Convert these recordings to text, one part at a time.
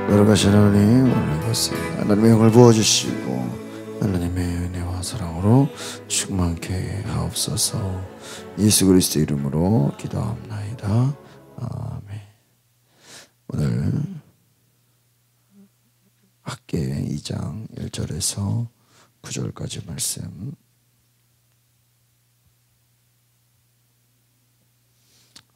걸어가신 하나님, 오늘 이것을 하나님의 영을 부어주시고 하나님의 은혜와 사랑으로 충만케 하옵소서. 예수 그리스도 이름으로 기도합나이다. 아멘. 오늘 학개 2장 1절에서 9절까지 말씀,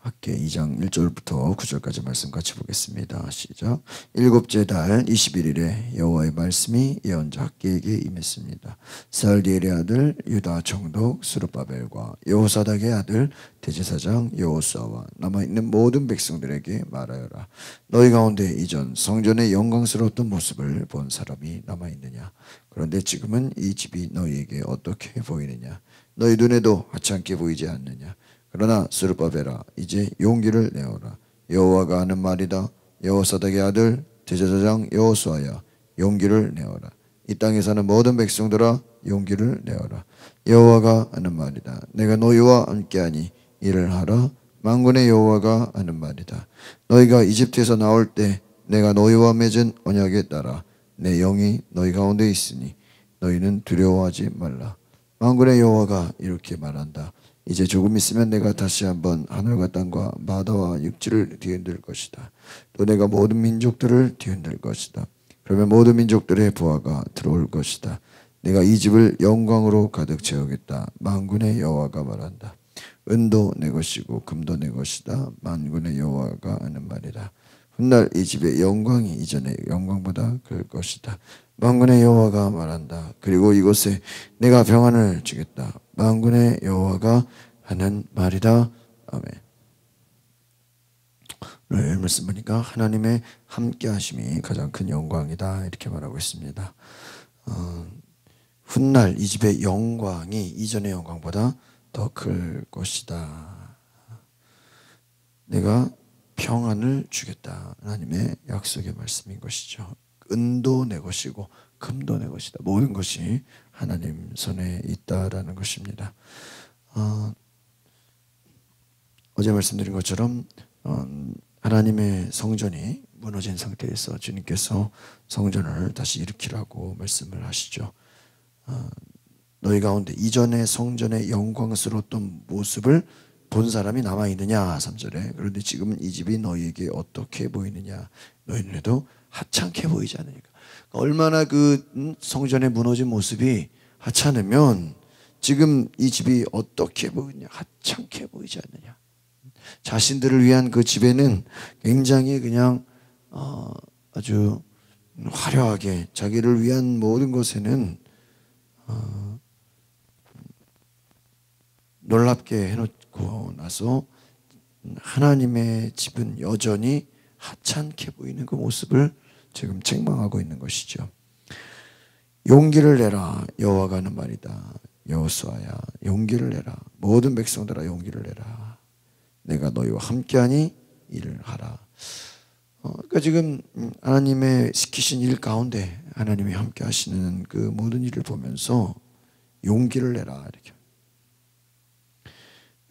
학개 2장 1절부터 9절까지 말씀 같이 보겠습니다. 시작. 일곱째 달 21일에 여호와의 말씀이 예언자 학개에게 임했습니다. 살디엘의 아들 유다 총독 스룹바벨과 여호사닥의 아들 대제사장 여호수아와 남아있는 모든 백성들에게 말하여라. 너희 가운데 이전 성전의 영광스러웠던 모습을 본 사람이 남아있느냐? 그런데 지금은 이 집이 너희에게 어떻게 보이느냐? 너희 눈에도 하찮게 보이지 않느냐? 그러나 스룹바벨아, 이제 용기를 내어라. 여호와가 하는 말이다. 여호사닥의 아들 대제사장 여호수아야, 용기를 내어라. 이 땅에 사는 모든 백성들아, 용기를 내어라. 여호와가 하는 말이다. 내가 너희와 함께하니 일을 하라. 만군의 여호와가 하는 말이다. 너희가 이집트에서 나올 때 내가 너희와 맺은 언약에 따라 내 영이 너희 가운데 있으니 너희는 두려워하지 말라. 만군의 여호와가 이렇게 말한다. 이제 조금 있으면 내가 다시 한번 하늘과 땅과 바다와 육지를 뒤흔들 것이다. 또 내가 모든 민족들을 뒤흔들 것이다. 그러면 모든 민족들의 부하가 들어올 것이다. 내가 이 집을 영광으로 가득 채우겠다. 만군의 여호와가 말한다. 은도 내 것이고 금도 내 것이다. 만군의 여호와가 하는 말이다. 훗날 이 집의 영광이 이전의 영광보다 클 것이다. 만군의 여호와가 말한다. 그리고 이곳에 내가 평안을 주겠다. 만군의 여호와가 하는 말이다. 아멘. 오늘 말씀 보니까 하나님의 함께하심이 가장 큰 영광이다, 이렇게 말하고 있습니다. 훗날 이 집의 영광이 이전의 영광보다 더 클 것이다. 내가 평안을 주겠다. 하나님의 약속의 말씀인 것이죠. 은도 내 것이고 금도 내 것이다. 모든 것이 하나님 손에 있다라는 것입니다. 어제 말씀드린 것처럼 하나님의 성전이 무너진 상태에서 주님께서 성전을 다시 일으키라고 말씀을 하시죠. 너희 가운데 이전의 성전의 영광스러웠던 모습을 본 사람이 남아있느냐? 3절에. 그런데 지금 이 집이 너희에게 어떻게 보이느냐? 너희 눈에도 하찮게 보이지 않으니까. 얼마나 그 성전의 무너진 모습이 하찮으면 지금 이 집이 어떻게 보이느냐? 하찮게 보이지 않느냐? 자신들을 위한 그 집에는 굉장히 그냥 아주 화려하게 자기를 위한 모든 것에는 놀랍게 해놓고 나서 하나님의 집은 여전히 하찮게 보이는 그 모습을 지금 책망하고 있는 것이죠. 용기를 내라. 여호와가 하는 말이다. 여호수아야, 용기를 내라. 모든 백성들아, 용기를 내라. 내가 너희와 함께하니 일을 하라. 그러니까 지금 하나님의 시키신 일 가운데 하나님이 함께 하시는 그 모든 일을 보면서 용기를 내라, 이렇게.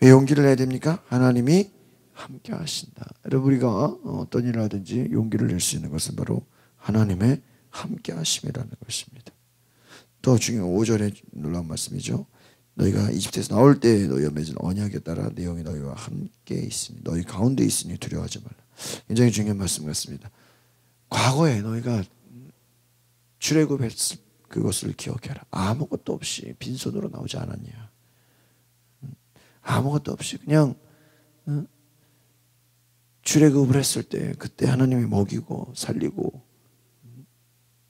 왜 용기를 내야 됩니까? 하나님이 함께 하신다. 여러분, 우리가 어떤 일을 하든지 용기를 낼 수 있는 것은 바로 하나님의 함께 하심이라는 것입니다. 더 중요한 5절의 놀라운 말씀이죠. 너희가 이집트에서 나올 때 너희와 맺은 언약에 따라 내 영이 너희와 함께 있으니 너희 가운데 있으니 두려워하지 말라. 굉장히 중요한 말씀 같습니다. 과거에 너희가 출애굽했을 그것을 기억해라. 아무것도 없이 빈손으로 나오지 않았냐. 아무것도 없이 그냥 출애굽을 했을 때 그때 하나님이 먹이고 살리고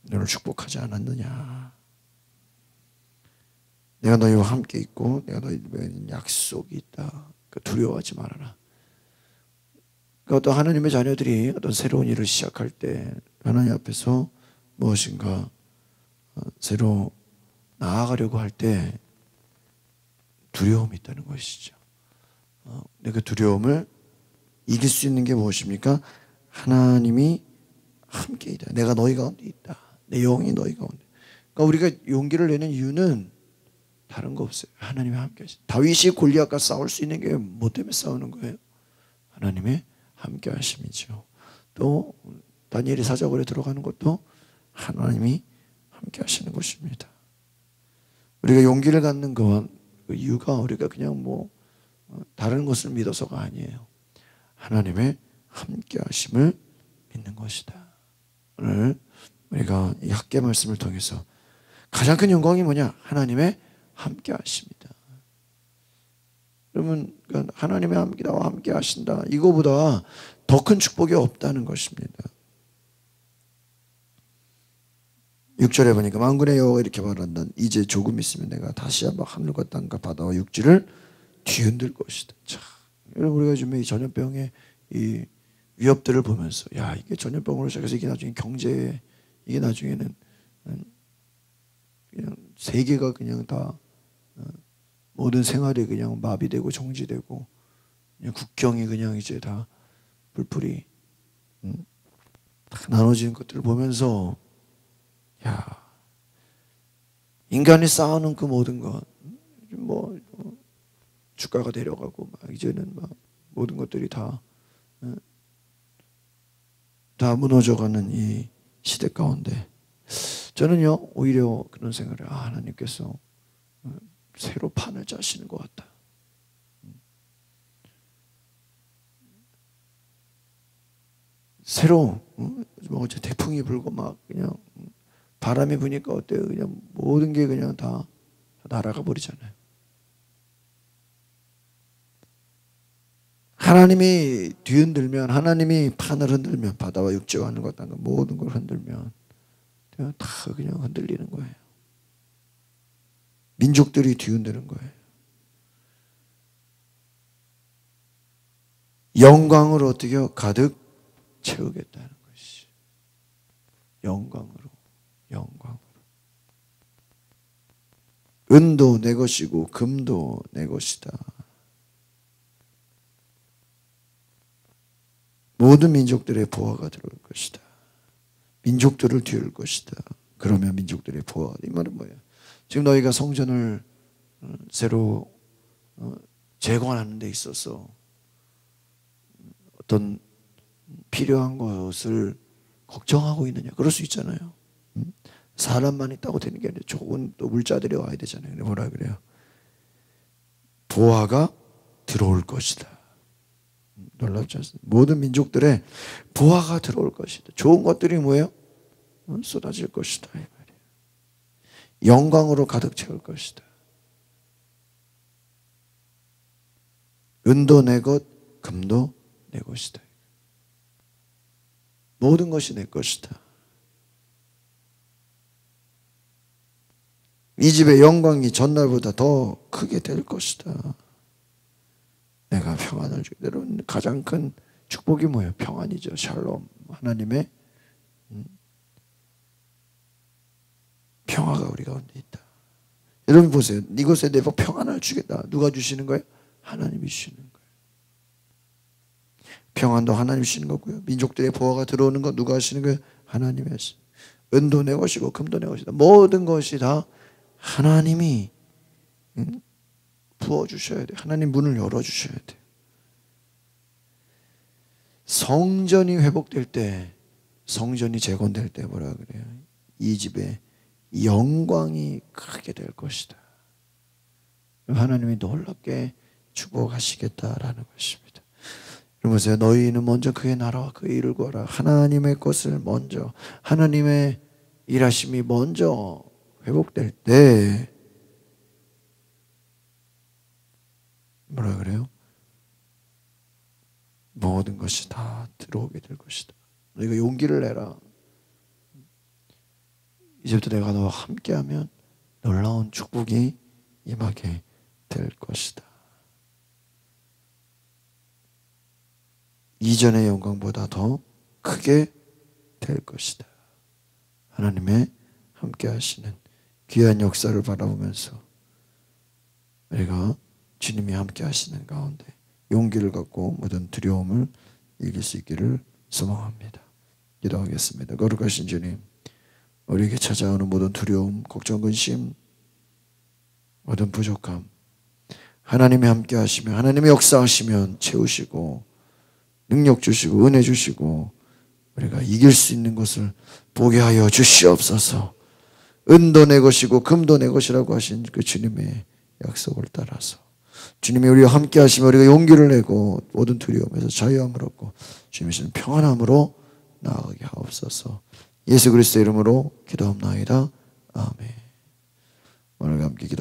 너를 축복하지 않았느냐. 내가 너희와 함께 있고 내가 너희에게 약속이 있다. 두려워하지 말아라. 어떤 하나님의 자녀들이 어떤 새로운 일을 시작할 때 하나님 앞에서 무엇인가 새로 나아가려고 할 때 두려움이 있다는 것이죠. 그 두려움을 이길 수 있는 게 무엇입니까? 하나님이 함께 있다. 내가 너희 가운데 있다. 내 영이 너희 가운데. 그러니까 우리가 용기를 내는 이유는 다른 거 없어요. 하나님이 함께 하신다. 다윗이 골리앗과 싸울 수 있는 게 뭐 때문에 싸우는 거예요? 하나님의 함께 하심이죠. 또 다니엘이 사자굴에 들어가는 것도 하나님이 함께 하시는 것입니다. 우리가 용기를 갖는 그 이유가 우리가 그냥 다른 것을 믿어서가 아니에요. 하나님의 함께 하심을 믿는 것이다. 오늘 우리가 이 학계 말씀을 통해서 가장 큰 영광이 뭐냐? 하나님의 함께 하십니다. 여러분, 하나님의 나와 함께 하신다. 이거보다 더 큰 축복이 없다는 것입니다. 6절에 보니까 만군의 여호와가 이렇게 말한다. 이제 조금 있으면 내가 다시 한번 하늘과 땅과 바다와 육지를 뒤흔들 것이다. 자, 여러분, 우리가 요즘에 이 전염병의 이 위협들을 보면서 야, 이게 전염병으로 시작해서 이게 나중에 경제에, 이게 나중에는 그냥 세계가 그냥 다 모든 생활이 그냥 마비되고 정지되고 그냥 국경이 그냥 이제 다 뿔뿔이 다 나눠지는 것들을 보면서 야, 인간이 쌓아놓은 그 모든 것, 주가가 내려가고 이제는 모든 것들이 다 무너져가는 이 시대 가운데 저는요 오히려 그런 생각을 하나님께서 새로 판을 짜시는 것 같다. 새로 어제 태풍이 불고 그냥 바람이 부니까 어때요? 그냥 모든 게 그냥 다 날아가 버리잖아요. 하나님이 뒤흔들면, 하나님이 판을 흔들면, 바다와 육지와 하늘과 땅 모든 걸 흔들면 다 그냥 흔들리는 거예요. 민족들이 뒤흔드는 거예요. 영광으로 어떻게 가득 채우겠다는 것이. 영광으로. 은도 내 것이고 금도 내 것이다. 모든 민족들의 보화가 들어올 것이다. 민족들을 뒤울 것이다. 그러면 민족들의 보화. 이 말은 뭐예요? 지금 너희가 성전을 새로 재건하는 데 있어서 어떤 필요한 것을 걱정하고 있느냐? 그럴 수 있잖아요. 사람만 있다고 되는 게 아니라 좋은 또 물자들이 와야 되잖아요. 근데 뭐라 그래요? 보화가 들어올 것이다. 놀랍지 않습니까? 모든 민족들의 보화가 들어올 것이다. 좋은 것들이 뭐예요? 쏟아질 것이다. 이 말이에요. 영광으로 가득 채울 것이다. 은도 내 것, 금도 내 것이다. 모든 것이 내 것이다. 이 집의 영광이 전날보다 더 크게 될 것이다. 내가 평안을 주게. 여러분, 가장 큰 축복이 뭐예요? 평안이죠. 샬롬. 하나님의 평화가 우리 가운데 있다. 여러분 보세요. 이곳에 내가 평안을 주겠다. 누가 주시는 거예요? 하나님이 주시는 거예요. 평안도 하나님이 주시는 거고요. 민족들의 보화가 들어오는 거 누가 하시는 거예요? 하나님이 하시는 거예요. 은도 내 것이고 금도 내 것이다. 모든 것이 다 하나님이 부어주셔야 돼요. 하나님 문을 열어주셔야 돼요. 성전이 회복될 때, 성전이 재건될 때 뭐라 그래요? 이 집에 영광이 크게 될 것이다. 하나님이 놀랍게 축복하시겠다라는 것입니다. 여러분 보세요. 너희는 먼저 그의 나라와 그의 일을 구하라. 하나님의 것을 먼저, 하나님의 일하심이 먼저 회복될 때 뭐라 그래요? 모든 것이 다 들어오게 될 것이다. 너희가 용기를 내라. 이제부터 내가 너와 함께하면 놀라운 축복이 임하게 될 것이다. 이전의 영광보다 더 크게 될 것이다. 하나님의 함께 하시는 귀한 역사를 바라보면서 우리가 주님이 함께 하시는 가운데 용기를 갖고 모든 두려움을 이길 수 있기를 소망합니다. 기도하겠습니다. 거룩하신 주님, 우리에게 찾아오는 모든 두려움, 걱정, 근심, 모든 부족함, 하나님이 함께 하시면, 하나님이 역사하시면 채우시고 능력 주시고 은혜 주시고 우리가 이길 수 있는 것을 보게 하여 주시옵소서. 은도 내 것이고 금도 내 것이라고 하신 그 주님의 약속을 따라서 주님이 우리와 함께 하시며 우리가 용기를 내고 모든 두려움에서 자유함을 얻고 주님이 주시는 평안함으로 나아가게 하옵소서. 예수 그리스도의 이름으로 기도합나이다. 아멘. 오늘 함께 기도